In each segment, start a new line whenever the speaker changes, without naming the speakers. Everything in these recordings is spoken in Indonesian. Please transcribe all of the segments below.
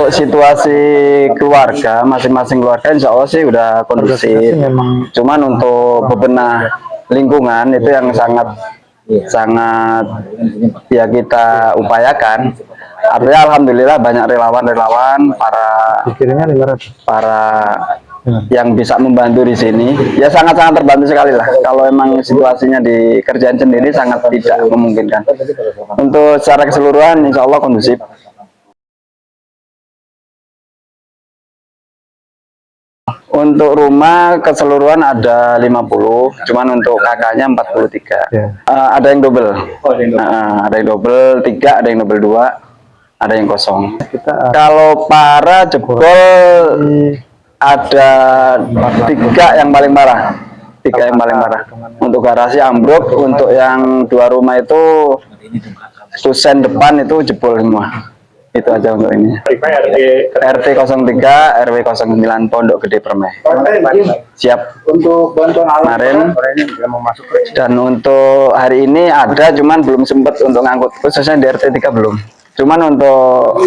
untuk situasi keluarga, masing-masing keluarga insya Allah sih udah kondusif. Cuman untuk bebenah lingkungan itu yang sangat ya kita upayakan. Artinya alhamdulillah banyak relawan-relawan para yang bisa membantu di sini. Ya sangat-sangat terbantu sekali lah. Kalau emang situasinya di kerjaan sendiri sangat tidak memungkinkan. Untuk secara keseluruhan insya Allah kondusif. Untuk rumah keseluruhan ada 50, cuman untuk kakaknya 43. Ada yang double. Ada yang double 3, ada yang double 2, ada yang kosong. Kalau para jebol ada 3 yang paling parah. 3 yang paling parah. Untuk garasi ambruk, untuk yang 2 rumah itu kusen depan itu jebol semua. Itu aja untuk ini. RT 03 RW 09 Pondok Gede Permai. Siap untuk bantuan kemarin. Dan untuk hari ini ada, cuman belum sempat untuk ngangkut, khususnya di RT 3 belum. Cuman untuk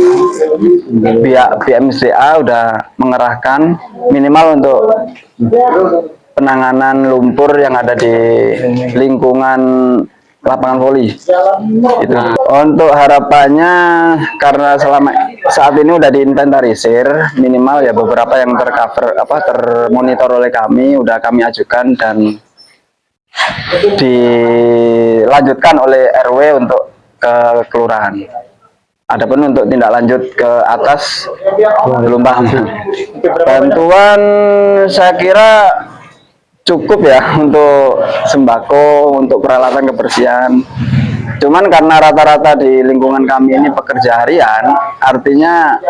pihak BMCA udah mengerahkan minimal untuk penanganan lumpur yang ada di lingkungan lapangan voli. Itu. Untuk harapannya, karena selama saat ini udah diinventarisir, minimal ya beberapa yang termonitor oleh kami, udah kami ajukan dan dilanjutkan oleh RW untuk ke kelurahan. Adapun untuk tindak lanjut ke atas belum paham. Bantuan saya kira cukup ya untuk sembako, untuk peralatan kebersihan. Cuman karena rata-rata di lingkungan kami ini pekerja harian, artinya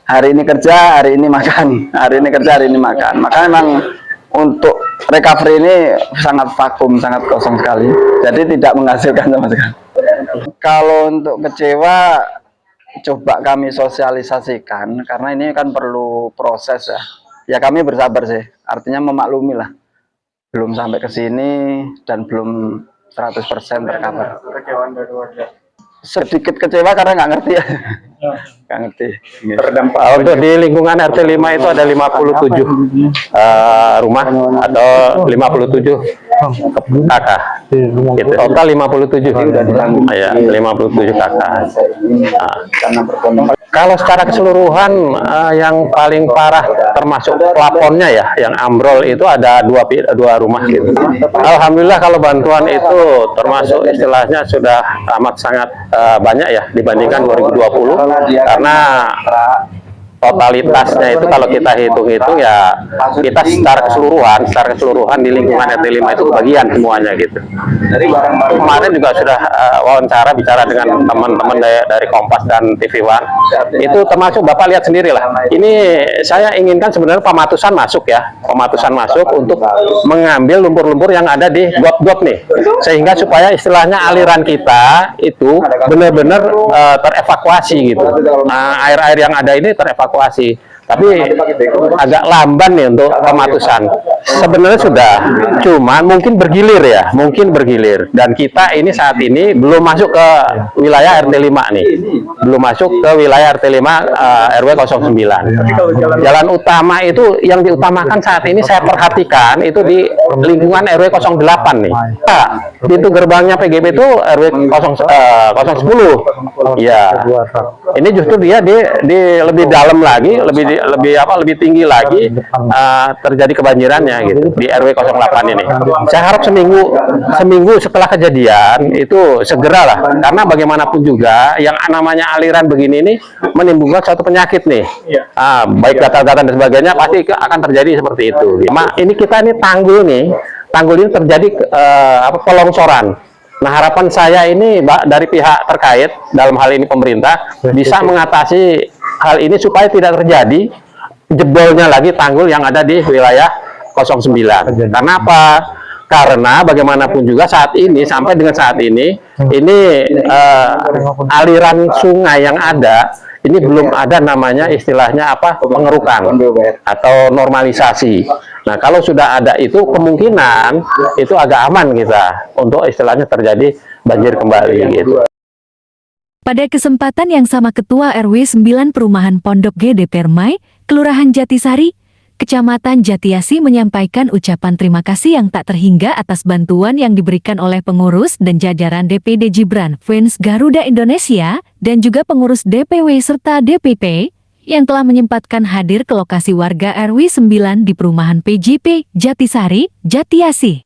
hari ini kerja, hari ini makan, hari ini kerja, hari ini makan. Maka memang untuk recovery ini sangat vakum, sangat kosong sekali. Jadi tidak menghasilkan sama sekali. Kalau untuk kecewa, coba kami sosialisasikan, karena ini kan perlu proses ya. Ya kami bersabar sih, artinya memaklumi lah. Belum sampai ke sini dan belum 100% tercover. Sedikit kecewa karena nggak ngerti ya. Nggak ngerti.
Untuk di lingkungan RT 5 itu ada 57 rumah atau 57 kakak. Itu total 57. Ya, 57 kakak. Kalau secara keseluruhan yang paling parah termasuk plafonnya ya, yang ambrol itu ada dua rumah gitu. Alhamdulillah kalau bantuan itu termasuk istilahnya sudah amat sangat banyak ya dibandingkan 2020, karena totalitasnya itu kalau kita hitung-hitung ya kita secara keseluruhan di lingkungan RT 5 itu bagian semuanya gitu. Kemarin juga sudah wawancara bicara dengan teman-teman dari Kompas dan TV One, itu termasuk Bapak lihat sendiri lah. Ini saya inginkan sebenarnya pematusan masuk untuk mengambil lumpur-lumpur yang ada di got-got nih, sehingga supaya istilahnya aliran kita itu benar-benar terevakuasi gitu. Nah, air-air yang ada ini terevakuasi, tapi agak lamban nih untuk pematusan. Sebenarnya sudah, cuman mungkin bergilir ya, dan kita ini saat ini belum masuk ke wilayah RT 5 nih, belum masuk ke wilayah RT 5 RW 09. Jalan utama itu yang diutamakan saat ini saya perhatikan itu di lingkungan RW 08 nih. Nah, pintu gerbangnya PGB itu RW 010. Ya, ini justru dia di lebih dalam lagi, lebih tinggi lagi terjadi kebanjirannya gitu di RW 08 ini. Saya harap seminggu setelah kejadian itu segeralah, karena bagaimanapun juga yang namanya aliran begini ini menimbulkan suatu penyakit nih. Baik gatal-gatal dan sebagainya pasti akan terjadi seperti itu. Ini kita ini tanggul ini terjadi pelongsoran. Nah, harapan saya ini dari pihak terkait, dalam hal ini pemerintah, bisa mengatasi hal ini supaya tidak terjadi jebolnya lagi tanggul yang ada di wilayah 09. Karena apa? Karena bagaimanapun juga saat ini, sampai dengan saat ini aliran sungai yang ada, ini belum ada namanya istilahnya pengerukan atau normalisasi. Nah, kalau sudah ada itu, kemungkinan itu agak aman kita untuk istilahnya terjadi banjir kembali gitu.
Pada kesempatan yang sama Ketua RW 9 Perumahan Pondok Gede Permai, Kelurahan Jatisari, Kecamatan Jatiasi menyampaikan ucapan terima kasih yang tak terhingga atas bantuan yang diberikan oleh pengurus dan jajaran DPD Gibran Fans Garuda Indonesia dan juga pengurus DPW serta DPP yang telah menyempatkan hadir ke lokasi warga RW 9 di Perumahan PJP Jatisari, Jatiasi.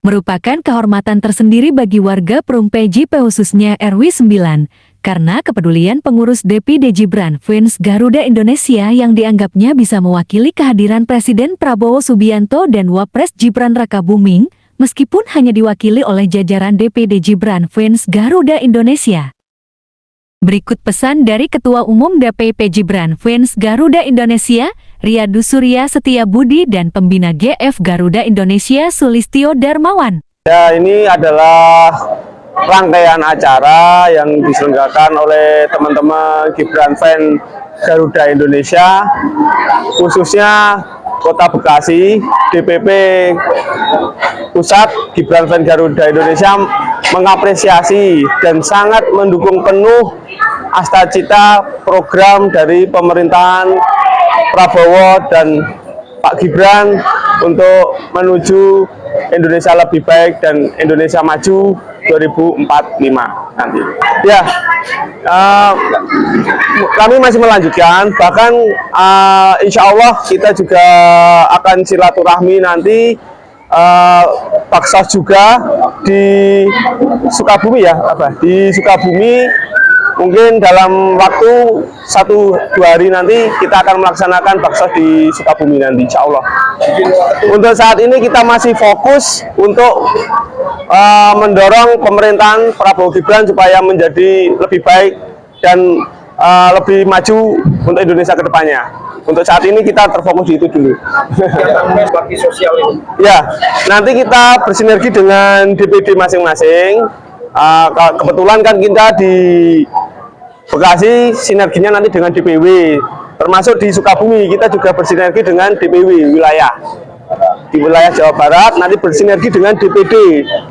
Merupakan kehormatan tersendiri bagi warga Perum PJP khususnya RW 9 karena kepedulian pengurus DPD Gibran Fans Garuda Indonesia yang dianggapnya bisa mewakili kehadiran Presiden Prabowo Subianto dan Wapres Gibran Rakabuming meskipun hanya diwakili oleh jajaran DPD Gibran Fans Garuda Indonesia. Berikut pesan dari Ketua Umum DPP Gibran Fans Garuda Indonesia, Riyadus Surya Setia Budi dan Pembina GF Garuda Indonesia Sulistio Darmawan.
Ya, ini adalah rangkaian acara yang diselenggarakan oleh teman-teman Gibran Fans Garuda Indonesia, khususnya Kota Bekasi, DPP Pusat Gibran Fans Garuda Indonesia mengapresiasi dan sangat mendukung penuh asta-cita program dari pemerintahan Prabowo dan Pak Gibran untuk menuju Indonesia lebih baik dan Indonesia maju 2045 nanti. Ya, kami masih melanjutkan, bahkan insya Allah kita juga akan silaturahmi nanti Baksos juga di Sukabumi ya, di Sukabumi. Mungkin dalam waktu 1-2 hari nanti kita akan melaksanakan baksos di Sukabumi nanti, insya Allah. Untuk saat ini kita masih fokus untuk mendorong pemerintahan Prabowo Gibran supaya menjadi lebih baik dan lebih maju untuk Indonesia ke depannya. Untuk saat ini kita terfokus di itu dulu. Ya, nanti kita bersinergi dengan DPD masing-masing. Kebetulan kan kita di Bekasi sinerginya nanti dengan DPW, termasuk di Sukabumi kita juga bersinergi dengan DPW wilayah. Di wilayah Jawa Barat nanti bersinergi dengan DPD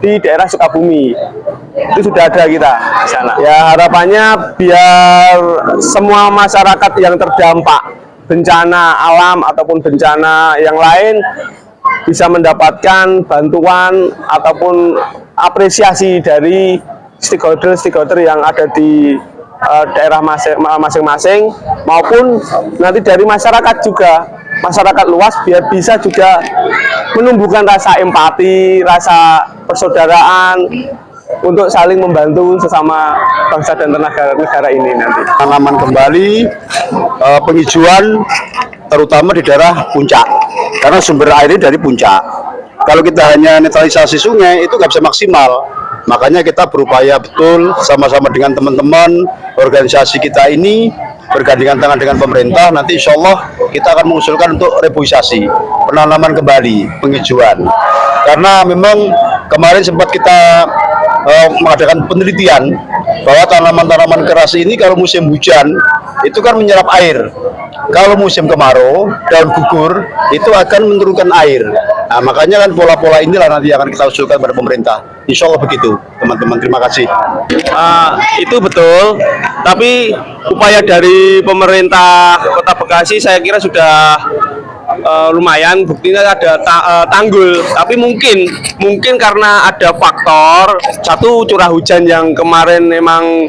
di daerah Sukabumi. Itu sudah ada kita di sana. Ya, harapannya biar semua masyarakat yang terdampak bencana alam ataupun bencana yang lain bisa mendapatkan bantuan ataupun apresiasi dari stakeholder yang ada di daerah masing-masing maupun nanti dari masyarakat juga, masyarakat luas, biar bisa juga menumbuhkan rasa empati, rasa persaudaraan untuk saling membantu sesama bangsa dan negara ini nanti.
Tanaman kembali penghijauan terutama di daerah puncak karena sumber air ini dari puncak. Kalau kita hanya netralisasi sungai itu nggak bisa maksimal. Makanya kita berupaya betul sama-sama dengan teman-teman organisasi kita ini bergandengan tangan dengan pemerintah. Nanti insya Allah kita akan mengusulkan untuk reboisasi, penanaman kembali, penghijauan. Karena memang kemarin sempat kita mengadakan penelitian bahwa tanaman-tanaman keras ini kalau musim hujan itu kan menyerap air. Kalau musim kemarau, daun gugur itu akan menurunkan air. Nah, makanya kan pola-pola inilah nanti akan kita usulkan pada pemerintah. Insya Allah begitu, teman-teman. Terima kasih.
Itu betul, tapi upaya dari pemerintah Kota Bekasi saya kira sudah lumayan. Buktinya ada tanggul, tapi mungkin karena ada faktor satu, curah hujan yang kemarin memang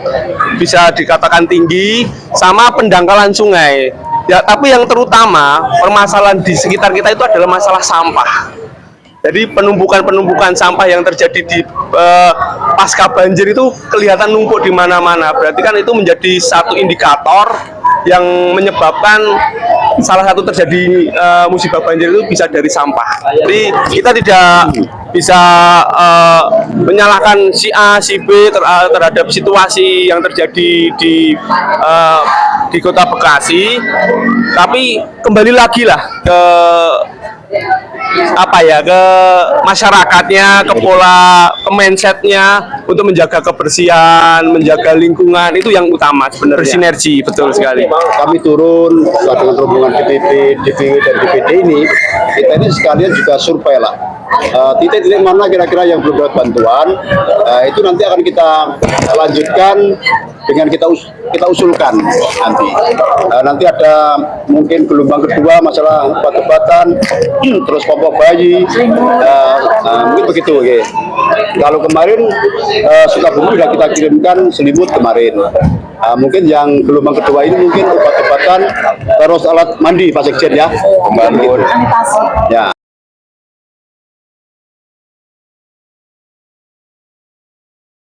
bisa dikatakan tinggi, sama pendangkalan sungai. Ya, tapi yang terutama permasalahan di sekitar kita itu adalah masalah sampah. Jadi penumpukan sampah yang terjadi di pasca banjir itu kelihatan numpuk di mana-mana. Berarti kan itu menjadi satu indikator yang menyebabkan salah satu terjadi musibah banjir itu bisa dari sampah. Jadi kita tidak bisa menyalahkan si A, si B terhadap situasi yang terjadi di Kota Bekasi, tapi kembali lagi lah ke ke masyarakatnya, ke pola, ke mindsetnya untuk menjaga kebersihan, menjaga lingkungan, itu yang utama sebenarnya. Bersinergi, betul sekali.
Kami turun dengan rombongan DPP, DPW dan DPD ini, kita ini sekalian juga survei lah. titik-titik mana kira-kira yang belum dapat bantuan, itu nanti akan kita lanjutkan dengan kita usulkan nanti. Nanti ada mungkin gelombang kedua masalah obat-obatan, terus popok bayi, mungkin begitu. Okay. Kalau kemarin Sukabumi sudah kita kirimkan selimut kemarin. Mungkin yang gelombang kedua ini mungkin obat-obatan terus alat mandi Pak Sekjen ya. Ya.